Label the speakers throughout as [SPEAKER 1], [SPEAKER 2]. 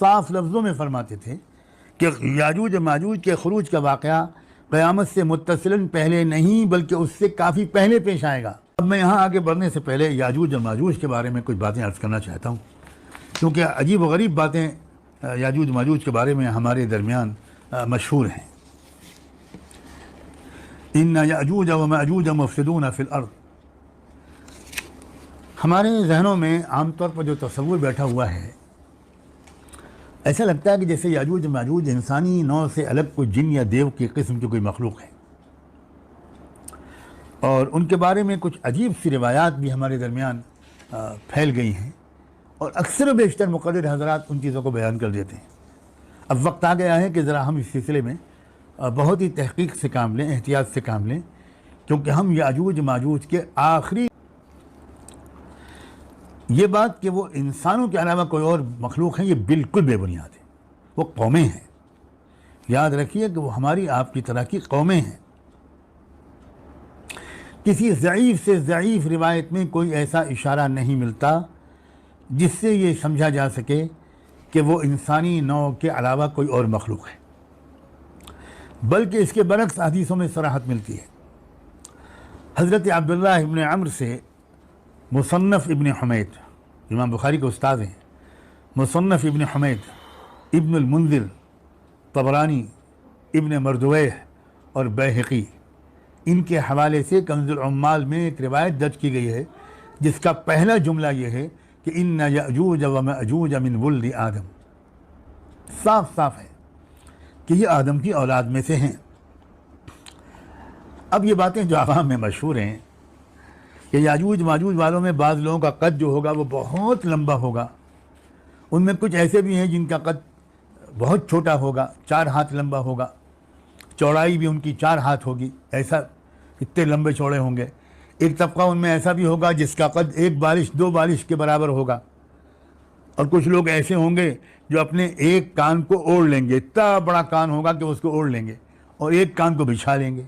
[SPEAKER 1] साफ लफ्ज़ों में फरमाते थे कि याजूज माजूज के खुरूज का वाक़या क़यामत से मुत्तसिलन पहले नहीं बल्कि उससे काफ़ी पहले पेश आएगा। अब मैं यहाँ आगे बढ़ने से पहले याजूज और माजूज के बारे में कुछ बातें अर्ज़ करना चाहता हूँ, क्योंकि अजीब व गरीब बातें याजूज माजूज के बारे में हमारे दरमियान मशहूर हैं। इन्ना याजूज व माजूज मुफ़सिदून फ़िल अर्ज़, हमारे जहनों में आमतौर पर जो तस्वुर बैठा हुआ है, ऐसा लगता है कि जैसे याजूज माजूज इंसानी नौ से अलग कोई जिन या देव की किस्म की कोई मखलूक है, और उनके बारे में कुछ अजीब सी रिवायात भी हमारे दरमियान फैल गई हैं, और अक्सर बेशतर मुक़र्रिर हज़रात उन चीज़ों को बयान कर देते हैं। अब वक्त आ गया है कि ज़रा हम इस सिलसिले में बहुत ही तहक़ीक़ से काम लें, एहतियात से काम लें, क्योंकि हम याजूज माजूज के आखिरी ये बात कि वो इंसानों के अलावा कोई और मखलूक हैं, ये बिल्कुल बेबुनियाद है। वो कौमें हैं, याद रखिए कि वो हमारी आपकी तरह की कौमें हैं। किसी ज़ईफ़ से ज़ईफ़ रिवायत में कोई ऐसा इशारा नहीं मिलता जिससे ये समझा जा सके कि वो इंसानी नौ के अलावा कोई और मखलूक है, बल्कि इसके बरक्स हदीसों में सराहत मिलती है। हज़रत अब्दुल्लाह इब्न अम्र से मुसन्नफ़ इब्न हुमैद, इमाम बुखारी के उस्ताद हैं, मुसन्नफ़ इब्न हुमैद, इब्न अल-मुंज़िर, तबरानी, इब्न मरदुवैह और बैहक़ी, इनके हवाले से कंज़ुल उम्माल में एक रिवायत दर्ज की गई है जिसका पहला जुमला ये है कि इन्ना याजूज व माजूज मिन वुल्द आदम। साफ साफ है कि ये आदम की औलाद में से हैं। अब ये बातें जो आवाम में मशहूर हैं कि याजूज माजूज वालों में बाज़ लोगों का कद जो होगा वो बहुत लंबा होगा, उनमें कुछ ऐसे भी हैं जिनका कद बहुत छोटा होगा, 4 हाथ लंबा होगा, चौड़ाई भी उनकी 4 हाथ होगी, ऐसा इतने लंबे चौड़े होंगे। एक तबका उनमें ऐसा भी होगा जिसका कद 1 बारिश 2 बारिश के बराबर होगा, और कुछ लोग ऐसे होंगे जो अपने एक कान को ओढ़ लेंगे, इतना बड़ा कान होगा कि उसको ओढ़ लेंगे और एक कान को बिछा लेंगे।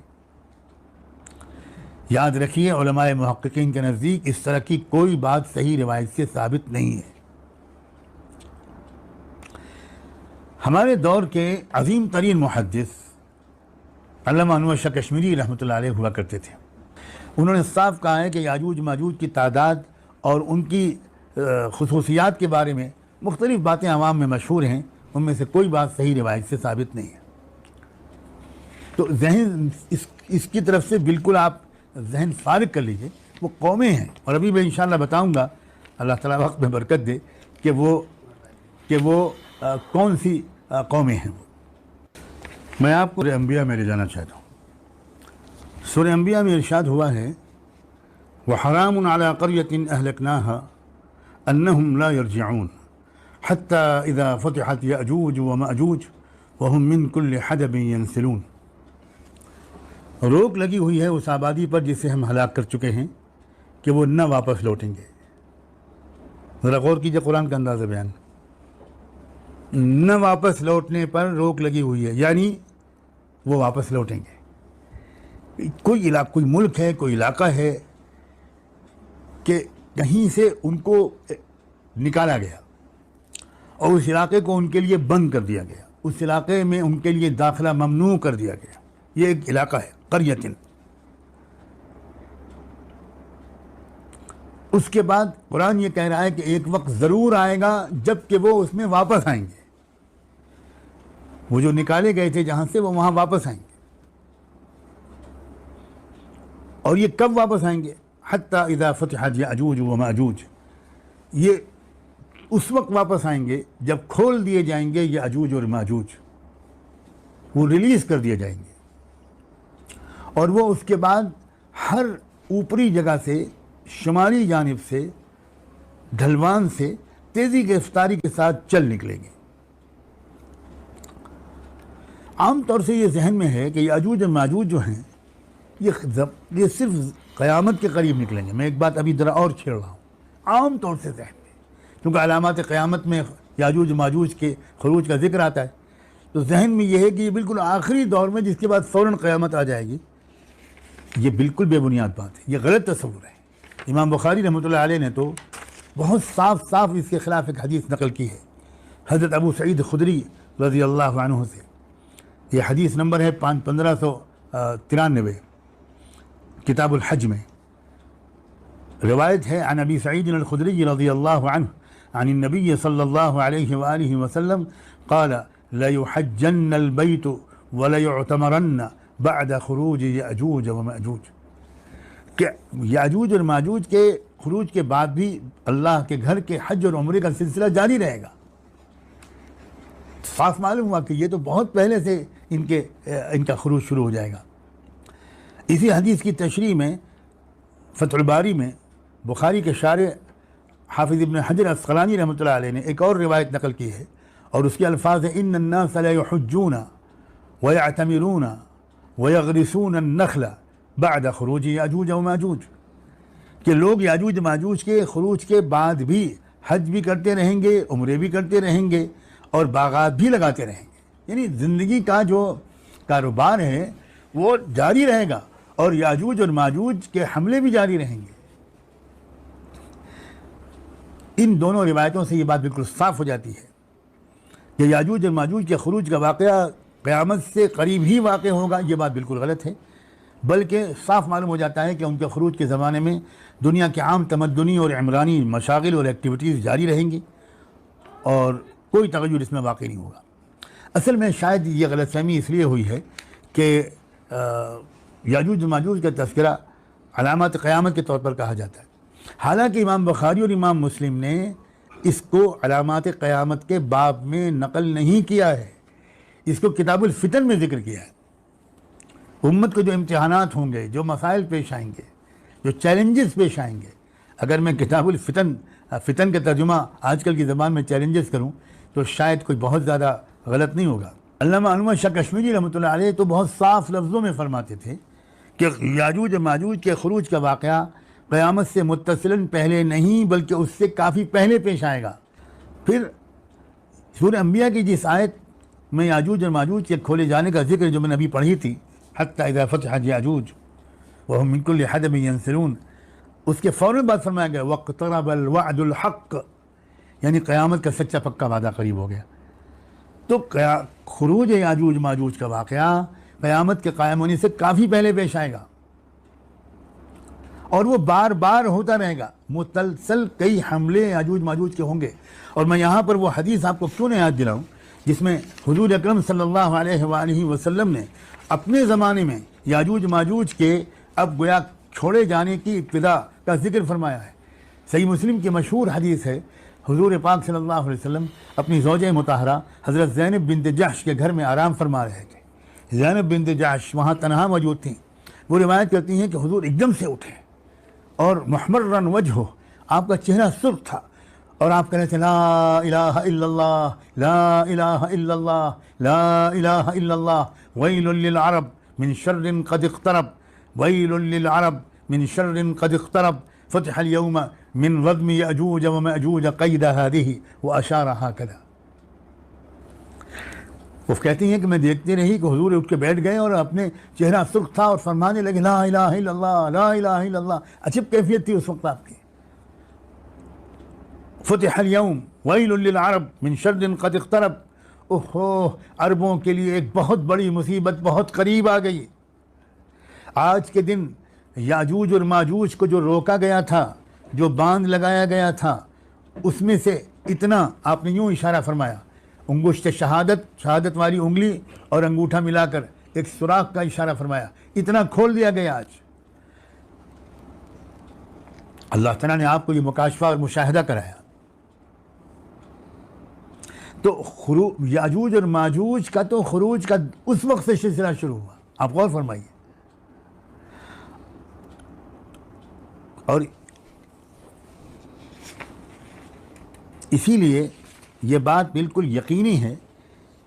[SPEAKER 1] याद रखिए, उलमाए मुहक्किकीन के नज़दीक इस तरह की कोई बात सही रिवायत से साबित नहीं है। हमारे दौर के अजीम तरीन मुहद्दिस अल्लामा अनवर शाह कश्मीरी रहमतुल्लाह अलैह हुआ करते थे। उन्होंने साफ कहा है कि याजूज माजूज की तादाद और उनकी खुसूसियात के बारे में मुख्तलिफ बातें आवाम में मशहूर हैं, उनमें से कोई बात सही रिवायत से साबित नहीं है। तो जहन इसकी तरफ से बिल्कुल आप जहन फारिग कर लीजिए। वो कौमें हैं, और अभी मैं इंशाअल्लाह बताऊंगा, अल्लाह ताला वक्त में बरकत दे, कि वो कौन सी कौमें हैं। मैं आपको सूरह अंबिया में ले जाना चाहता हूँ। सूरह अंबिया में इरशाद हुआ है, व हरामुन अला क़र्यतिन अहलकनाहा अन्नहुम ला यरजिऊन हत्ता इज़ा फ़ुतिहत याजूज व माजूज व हुम मिन कुल्लि हदबिन यंसिलून। रोक लगी हुई है उस आबादी पर जिसे हम हलाक कर चुके हैं कि वो न वापस लौटेंगे। ज़रा गौर कीजिए, कुरान का अंदाज़ा बयान, न वापस लौटने पर रोक लगी हुई है, यानी वो वापस लौटेंगे। कोई मुल्क है, कोई इलाका है कि कहीं से उनको निकाला गया और उस इलाके को उनके लिए बंद कर दिया गया, उस इलाके में उनके लिए दाखिला ममनू कर दिया गया। ये एक इलाका है, क़र्यतिन। उसके बाद कुरान ये कह रहा है कि एक वक्त ज़रूर आएगा जब कि वो उसमें वापस आएंगे। वो जो निकाले गए थे जहाँ से, वो वहाँ वापस आएंगे। और ये कब वापस आएंगे? हत्ता इज़ा फ़ुतिहत याजूज व माजूज, ये उस वक्त वापस आएंगे जब खोल दिए जाएंगे याजूज और माजूज, वो रिलीज़ कर दिए जाएंगे। और वो उसके बाद हर ऊपरी जगह से, शुमाली जानिब से, ढलवान से तेज़ी की रफ्तारी के साथ चल निकलेंगे। आम तौर से ये जहन में है कि याजूज और माजूज जो हैं ये सिर्फ क़यामत के करीब निकलेंगे। मैं एक बात अभी ज़रा और छेड़ रहा हूँ, आम तौर से जहन में, क्योंकि अलामात क़यामत में याजूज माजूज के खरूज का जिक्र आता है, तो जहन में यह है कि ये बिल्कुल आखिरी दौर में, जिसके बाद फ़ौरन क़यामत आ जाएगी। ये बिल्कुल बेबुनियाद बात है, ये गलत तस्वुर है। इमाम बुखारी रहमतुल्लाह अलैह ने तो बहुत साफ साफ इसके ख़िलाफ़ एक हदीस नकल की है। हज़रत अबू सईद खुदरी रज़ी अल्लाह अन्हु से। ये हदीस नंबर है 1593 किताबुल हज में। रिवायत है अन अबी सईद अल खुदरी रज़ी अल्लाह अन्हु अन नबी सल्लल्लाहु अलैहि वआलिहि वसल्लम क़ाल ला युहज्जन्नल बैत व ला युअतमरन्न बअद खुरूज याजूज व माजूज, कि याजूज और माजूज के खुरूज के बाद भी अल्लाह के घर के हज और उम्रे का सिलसिला जारी रहेगा। साफ मालूम हुआ कि ये तो बहुत पहले से इनका खुरूज शुरू हो जाएगा। इसी हदीस की तशरीह में फतहुल बारी में बुखारी के शारे हाफिज़ इब्न हजर अस्क़लानी रहमतुल्लाह अलैह ने एक और रिवायत नकल की है और उसके अल्फाज है इन्नन्नास ला युहज्जूना व यअतमिरूना व यग़रिसूना अन-नख़्ल बअद खुरूज याजूज व माजूज, कि लोग याजूज माजूज के खुरूज के बाद भी हज भी करते रहेंगे, उम्रे भी करते रहेंगे और बागात भी लगाते रहेंगे। यानी ज़िंदगी का जो कारोबार है वो जारी रहेगा और याजूज और माजूज के हमले भी जारी रहेंगे। इन दोनों रिवायतों से ये बात बिल्कुल साफ़ हो जाती है कि याजूज और माजूज के खुरूज का वाक़या क़यामत से करीब ही वाक़ होगा। ये बात बिल्कुल गलत है, बल्कि साफ़ मालूम हो जाता है कि उनके खुरूज के ज़माने में दुनिया के आम तमद्दुनी और इमरानी मशागिल और एक्टिविटीज़ जारी रहेंगी और कोई तग़य्युर इसमें वाक़ नहीं होगा। असल में शायद ये गलतफ़हमी इसलिए हुई है कि याजूज माजूज का तज़किरा अलामत क़यामत के तौर पर कहा जाता है, हालांकि इमाम बुखारी और इमाम मुस्लिम ने इसको अलामत क़यामत के बाब में नकल नहीं किया है, इसको किताबुल फ़ितन में ज़िक्र किया है। उम्मत को जो इम्तिहानात होंगे, जो मसाइल पेश आएंगे, जो चैलेंजेस पेश आएंगे, अगर मैं किताबुल फ़ितन का तर्जुमा आजकल की ज़बान में चैलेंजेस करूँ तो शायद कोई बहुत ज़्यादा गलत नहीं होगा। अल्लामा अनुवर शाह कश्मीरी रहमतुल्लाह अलैह तो बहुत साफ़ लफ्ज़ों में फरमाते थे कि याजूज माजूज के खुरूज का वाक़या क़यामत से मुत्तसिलन पहले नहीं बल्कि उससे काफ़ी पहले पेश आएगा। फिर सूरह अंबिया की जिस आयत में याजूज और माजूज के खोले जाने का जिक्र जो मैंने अभी पढ़ी थी, हत्ता इज़ा फ़ुतिहत याजूज व हुम मिन कुल्लि हदबिन यंसिलून, उसके फ़ौरन बाद फरमाया गया वक़्तरबल वअदुल हक़, यानी क़यामत का सच्चा पक्का वादा करीब हो गया। तो खुरूज याजूज माजूज का वाक़या क़यामत के कायम होने से काफ़ी पहले पेश आएगा और वो बार बार होता रहेगा। मुसलसल कई हमले याजूज माजूज के होंगे। और मैं यहाँ पर वो हदीस आपको क्यों न याद दिलाऊँ जिसमें हुज़ूर अकरम सल्लल्लाहु अलैहि वसल्लम ने अपने ज़माने में याजूज माजूज के अब गोया छोड़े जाने की इब्तिदा का जिक्र फरमाया है। सही मुस्लिम की मशहूर हदीस है, हुज़ूर पाक सल्लल्लाहु अलैहि वसल्लम अपनी ज़ौजा मुताहरा हज़रत ज़ैनब बिन्त जहश के घर में आराम फरमा रहे थे। ज़ैनब बिन्त जहश वहाँ तनहा मौजूद थीं। वो रिवायत करती हैं कि हुज़ूर एकदम से उठे और मुहमर्रन वजह हो, आपका चेहरा सुर्ख था और आप कह रहे थे ला इलाहा इल्लल्लाह, ला इलाहा इल्लल्लाह, ला इलाहा इल्लल्लाह, वैलुल लिल अरब मिन शर्रिन क़द इक़्तरब, वैलुल लिल अरब मिन शर्रिन क़द इक़्तरब, फ़ुतिहल यौम मिन रद्मि याजूज व माजूज क़ैद हादिही व अशारा हाकज़ा। वो कहती हैं कि मैं देखती रही कि हुजूर उठ के बैठ गए और अपने चेहरा सुर्ख था और फरमाने लगे ला इलाहा इल्लल्लाह, ला इलाहा इल्लल्लाह। अजीब कैफियत थी उस वक्त आपकी। फ़ुतिहल यौम वैलुल लिल अरब मिन शर्रिन क़द इक़्तरब, ओहो अरबों के लिए एक बहुत बड़ी मुसीबत बहुत करीब आ गई। आज के दिन याजूज और माजूज को जो रोका गया था, जो बांध लगाया गया था, उसमें से इतना आपने यूँ इशारा फरमाया, अंगुश्त शहादत वाली उंगली और अंगूठा मिलाकर एक सुराख का इशारा फरमाया, इतना खोल दिया गया। आज अल्लाह ताला ने आपको ये मुकाशफा और मुशाहिदा कराया। तो याजूज और माजूज का तो खुरूज का उस वक्त से सिलसिला शुरू हुआ, आप गौर फरमाइए। और इसीलिए ये बात बिल्कुल यकीनी है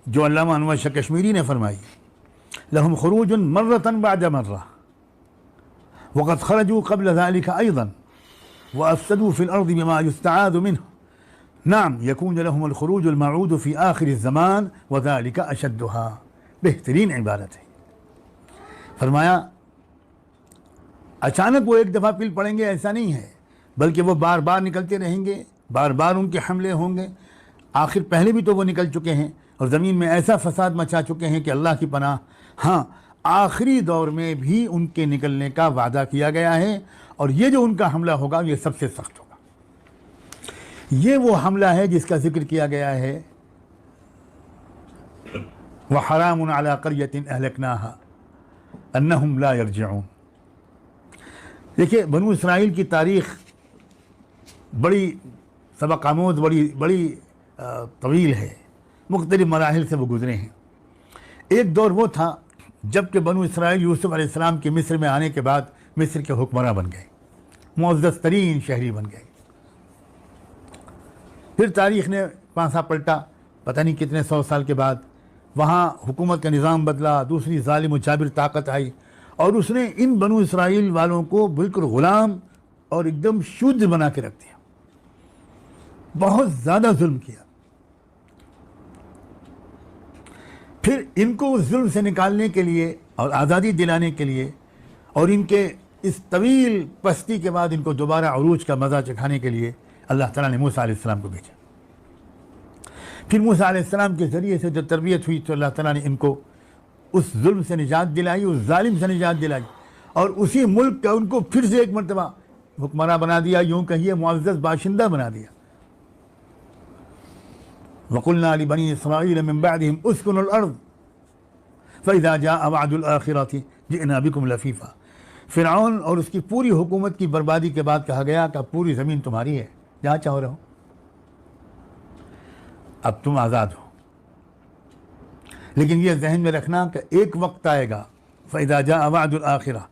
[SPEAKER 1] जो अल्लामा अनुवर शाह कश्मीरी ने फरमाई, लहुम खुरूजुन मर्रतन बअद मर्रा वक़द खरजू क़ब्ल ज़ालिका अयज़न व अफ़सदू फ़िल अर्ज़ि बिमा युस्तआज़ु मिन्हु, नाम यकून लहुमुल खुरूजुल मऊद फ़ी आख़िरिज़ ज़मान व ज़ालिका अशद्दुहा। बेहतरीन इबारत है। फरमाया अचानक वो एक दफ़ा पिल पड़ेंगे ऐसा नहीं है, बल्कि वो बार बार निकलते रहेंगे, बार बार उनके हमले होंगे। आखिर पहले भी तो वो निकल चुके हैं और ज़मीन में ऐसा फसाद मचा चुके हैं कि अल्लाह की पनाह। हाँ, आखिरी दौर में भी उनके निकलने का वादा किया गया है और ये जो उनका हमला होगा ये सबसे सख्त होगा। ये वो हमला है जिसका जिक्र किया गया है, व हरामुन अला क़र्यतिन अहलकनाहा अन्नहुम ला यरजिऊन। देखिए, बनु इसराइल की तारीख़ बड़ी सबक आमोज़, बड़ी तवील है। मुख्तलिफ मराहिल से वो गुज़रे हैं। एक दौर वो था जब कि बनु इसराइल यूसुफ अलैहिस्सलाम के मिस्र में आने के बाद मिस्र के हुक्मरान बन गए, मुअज़्ज़ज़ तरीन शहरी बन गए। फिर तारीख़ ने पांसा पलटा, पता नहीं कितने 100 साल के बाद वहाँ हुकूमत का निज़ाम बदला, दूसरी ज़ालिम व जाबिर ताकत आई और उसने इन बनु इसराइल वालों को बिल्कुल ग़ुलाम और एकदम शूद्र बना के रख दिया। बहुत ज़्यादा जुल्म किया। फिर इनको उस जुल्म से निकालने के लिए और आज़ादी दिलाने के लिए और इनके इस तवील पस्ती के बाद इनको दोबारा अरूज का मज़ा चखाने के लिए अल्लाह ताला ने मूसा अलैहिस्सलाम को भेजा। फिर मूसा अलैहिस्सलाम के ज़रिए से जब तरबियत हुई तो अल्लाह ताला ने इनको उस जुल्म से निजात दिलाई, उस जालिम से निजात दिलाई और उसी मुल्क का उनको फिर से एक मरतबा हुक्मरान बना दिया, यूँ कहिए मुअज़्ज़ज़ बाशिंदा बना दिया। वक़ुलना लिबनी इस्राईल मिन बअदिहिम उस्कुनुल अर्ज़ फ़इज़ा जाअ वअदुल आख़िरति जिअना बिकुम लफ़ीफ़ा। फ़िरऔन और उसकी पूरी हुकूमत की बर्बादी के बाद कहा गया कि पूरी ज़मीन तुम्हारी है, जहाँ चाहो रहो, अब तुम आज़ाद हो। लेकिन यह जहन में रखना कि एक वक्त आएगा, फ़इज़ा जाअ वअदुल आख़िरा,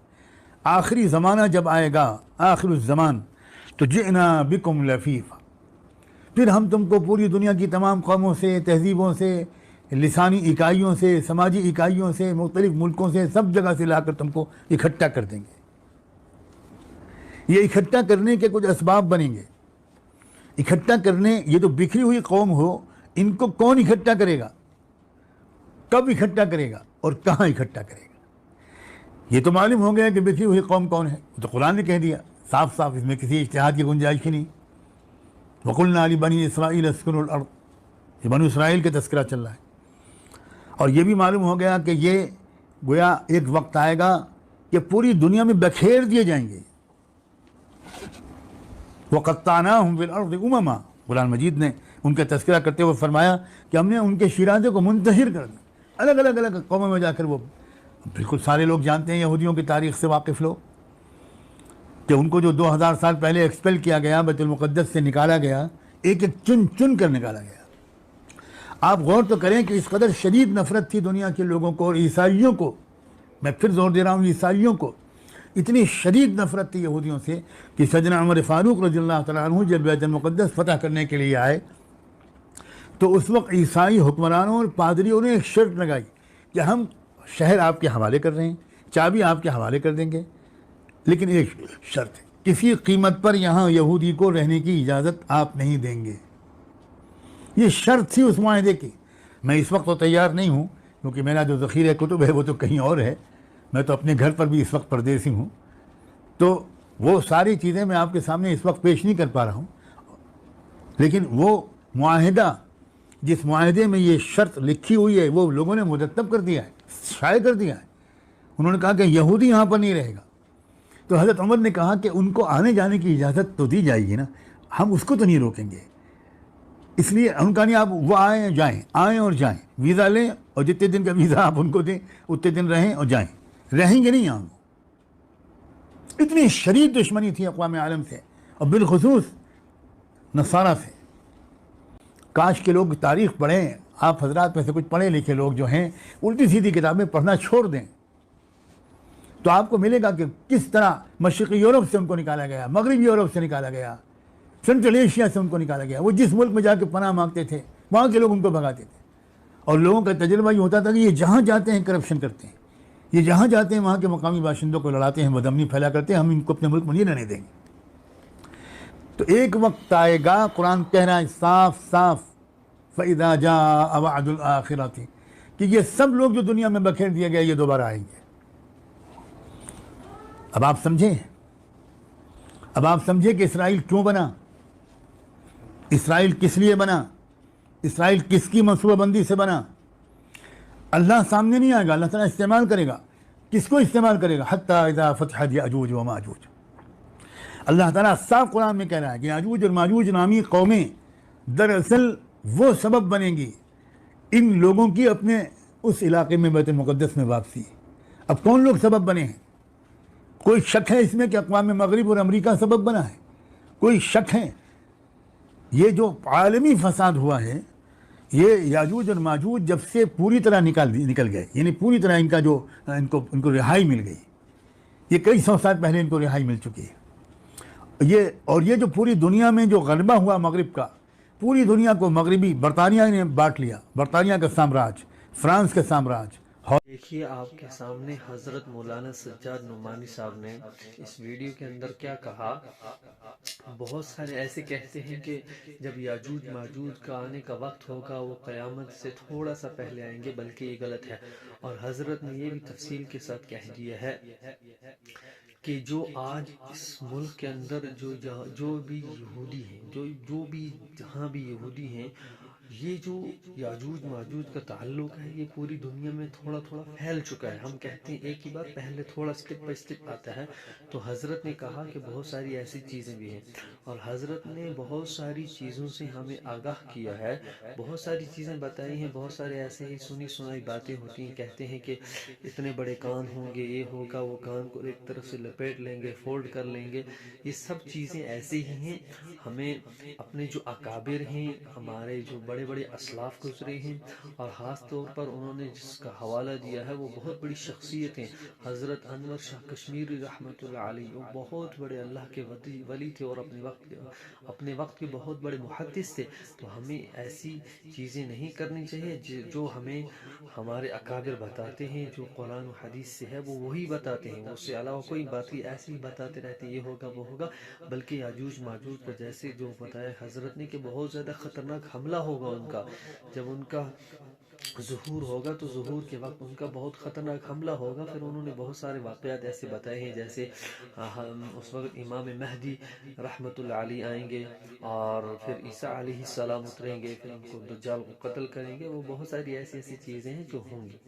[SPEAKER 1] आखिरी ज़माना जब आएगा, आखिरुज़ ज़मान, तो जिअना बिकुम लफ़ीफ़ा, फिर हम तुमको पूरी दुनिया की तमाम कौमों से, तहजीबों से, लिसानी इकाइयों से, समाजी इकाइयों से, मुख्तलिफ मुल्कों से, सब जगह से लाकर तुमको इकट्ठा कर देंगे। ये इकट्ठा करने के कुछ असबाब बनेंगे। इकट्ठा करने, ये तो बिखरी हुई कौम हो, इनको कौन इकट्ठा करेगा, कब इकट्ठा करेगा और कहाँ इकट्ठा करेगा? ये तो मालूम हो गया कि बिखरी हुई कौम कौन है, तो कुरान ने कह दिया साफ साफ, इसमें किसी इज्तिहाद की गुंजाइश ही नहीं। वक़ुलना लिबनी इस्राईल अस्कुनुल अर्ज़, ये बनु इसराइल का तज़किरा चल रहा है। और ये भी मालूम हो गया कि ये गोया एक वक्त आएगा कि पूरी दुनिया में बखेर दिए जाएंगे। वक़त्तानाहुम फिल अर्ज़ि उममा, कुरान मजीद ने उनका तज़किरा करते हुए फरमाया कि हमने उनके शिराज़े को मुंतशिर कर दिया, अलग अलग अलग कौमों में जाकर। वो बिल्कुल सारे लोग जानते हैं, यहूदियों की तारीख़ से वाकिफ़ लोग, कि उनको जो 2000 साल पहले एक्सपेल किया गया, बैतुल मुक़द्दस से निकाला गया, एक एक चुन चुन कर निकाला गया। आप गौर तो करें कि इस कदर शदीद नफ़रत थी दुनिया के लोगों को और ईसाइयों को, मैं फिर जोर दे रहा हूँ, ईसाइयों को इतनी शदीद नफ़रत थी यहूदियों से कि सैयदना उमर फ़ारूक रज़ियल्लाहु तआला अन्हु जब बैतुल मुक़द्दस फ़तह करने के लिए आए तो उस वक्त ईसाई हुक्मरानों और पादरियों ने एक शर्त लगाई कि हम शहर आपके हवाले कर रहे हैं, चाबी आपके हवाले कर देंगे, लेकिन एक शर्त है, किसी कीमत पर यहाँ यहूदी को रहने की इजाज़त आप नहीं देंगे। ये शर्त थी उस माहदे की। मैं इस वक्त तो तैयार नहीं हूँ क्योंकि मेरा जो ज़ख़ीरा कुतुब है वो तो कहीं और है, मैं तो अपने घर पर भी इस वक्त परदेसी हूँ, तो वो सारी चीज़ें मैं आपके सामने इस वक्त पेश नहीं कर पा रहा हूँ। लेकिन वो मुआहिदा, जिस मुआहिदे में ये शर्त लिखी हुई है, वो लोगों ने मुरतब कर दिया है, शाये कर दिया है। उन्होंने कहा कि यहूदी यहाँ पर नहीं रहेगा। तो हज़रत उमर ने कहा कि उनको आने जाने की इजाज़त तो दी जाएगी ना, हम उसको तो नहीं रोकेंगे। इसलिए उनका नहीं, आप वो आएँ जाएँ, आएँ और जाएँ, वीज़ा लें और जितने दिन का वीज़ा आप उनको दें उतने दिन रहें और जाएँ, रहेंगे नहीं यहाँ। इतनी शदीद दुश्मनी थी अक़वाम आलम से और बिलख़ुसूस नसारा से। काश के लोग तारीख़ पढ़ें, आप हजरात में से कुछ पढ़े लिखे लोग जो हैं उल्टी सीधी किताबें पढ़ना छोड़ दें तो आपको मिलेगा कि किस तरह मशरिक़ी यूरोप से उनको निकाला गया, मगरबी यूरोप से निकाला गया, सेंट्रल एशिया से उनको निकाला गया। वो जिस मुल्क में जाकर पनाह मांगते थे वहाँ के लोग उनको भगाते थे और लोगों का तजुर्बा ये होता था कि ये जहाँ जाते हैं करप्शन करते हैं, ये जहाँ जाते हैं वहाँ के मकामी बाशिंदों को लड़ाते हैं, बदअमनी फैला करते हैं, हम इनको अपने मुल्क में नहीं रहने देंगे। तो एक वक्त आएगा, कुरान कह रहा है साफ साफ, फ़इज़ा जाअ वअदुल आख़िरति, कि ये सब लोग जो दुनिया में बखेर दिए गए ये दोबारा आएंगे। अब आप समझें, अब आप समझें कि इसराइल क्यों बना, इसराइल किस लिए बना, इसराइल किसकी मनसूबाबंदी से बना? अल्लाह सामने नहीं आएगा, अल्लाह ताला इस्तेमाल करेगा। किसको इस्तेमाल करेगा? हत्ता इज़ा फतह याजूज व माजूज। अल्लाह ताला साफ कुरान में कह रहा है कि याजूज और माजूज नामी कौमें दरअसल वो सबब बनेंगी इन लोगों की अपने उस इलाके में बैतुल मुक़द्दस में वापसी। अब कौन लोग सबब बने हैं? कोई शक है इसमें कि अक़वाम मग़रिब और अमरीका सबब बना है? कोई शक है? ये जो आलमी फसाद हुआ है, ये याजूज और माजूज जब से पूरी तरह निकल गए, यानी पूरी तरह इनका जो इनको रिहाई मिल गई, ये कई सौ साल पहले इनको रिहाई मिल चुकी है। ये जो पूरी दुनिया में जो गलबा हुआ मगरिब का, पूरी दुनिया को मगरिबी बरतानिया ने बांट लिया, बरतानिया का साम्राज्य, फ्रांस का साम्राज्य।
[SPEAKER 2] देखिए आपके सामने हजरत मौलाना सज्जाद नुमानी साहब ने इस वीडियो के अंदर क्या कहा। बहुत सारे ऐसे कहते हैं कि जब याजूज माजूज का आने का वक्त होगा वो क़यामत से थोड़ा सा पहले आएंगे, बल्कि ये गलत है। और हजरत ने ये भी तफसील के साथ कह दिया है कि जो आज इस मुल्क के अंदर जो भी यहूदी हैं, जो भी जहाँ भी यहूदी हैं, ये जो याजूज माजूज का ताल्लुक है ये पूरी दुनिया में थोड़ा थोड़ा फैल चुका है। हम कहते हैं एक ही बार, पहले थोड़ा स्टेप बाय स्टेप आता है। तो हज़रत ने कहा कि बहुत सारी ऐसी चीज़ें भी हैं, और हज़रत ने बहुत सारी चीज़ों से हमें आगाह किया है, बहुत सारी चीज़ें बताई हैं। बहुत सारे ऐसे ही सुनी सुनाई बातें होती हैं, कहते हैं कि इतने बड़े कान होंगे, ये होगा, वो कान को एक तरफ से लपेट लेंगे, फोल्ड कर लेंगे। ये सब चीज़ें ऐसे ही हैं। हमें अपने जो अकाबिर हैं, हमारे जो बड़े बड़े असलाफ गुजरे हैं, और ख़ास तौर पर उन्होंने जिसका हवाला दिया है वो बहुत बड़ी शख्सियत हैं। हज़रत अनवर शाह कश्मीरी रहमतुल्लाह अलैह, वो बहुत बड़े अल्लाह के वली थे और अपने वक्त के बहुत बड़े मुहद्दिस थे। तो हमें ऐसी चीज़ें नहीं करनी चाहिए जो हमें हमारे अकाबिर बताते हैं, जो कुरान और हदीस से है वो वही बताते हैं, उससे अलावा कोई बात ऐसे ही बताते रहते ये होगा वो होगा। बल्कि याजूज माजूज का जैसे जो बताया हज़रत ने कि बहुत ज़्यादा ख़तरनाक हमला होगा उनका, जब उनका ज़ुहूर होगा तो ज़ुहूर के वक्त उनका बहुत ख़तरनाक हमला होगा। फिर उन्होंने बहुत सारे वाक़यात ऐसे बताए हैं, जैसे उस वक्त इमाम महदी रहमतुल्लाह अलैह आएंगे, और फिर ईसा अलैहिस्सलाम उतरेंगे, फिर उनको दज्जाल को कत्ल करेंगे। वो बहुत सारी ऐसी ऐसी चीज़ें हैं जो होंगी।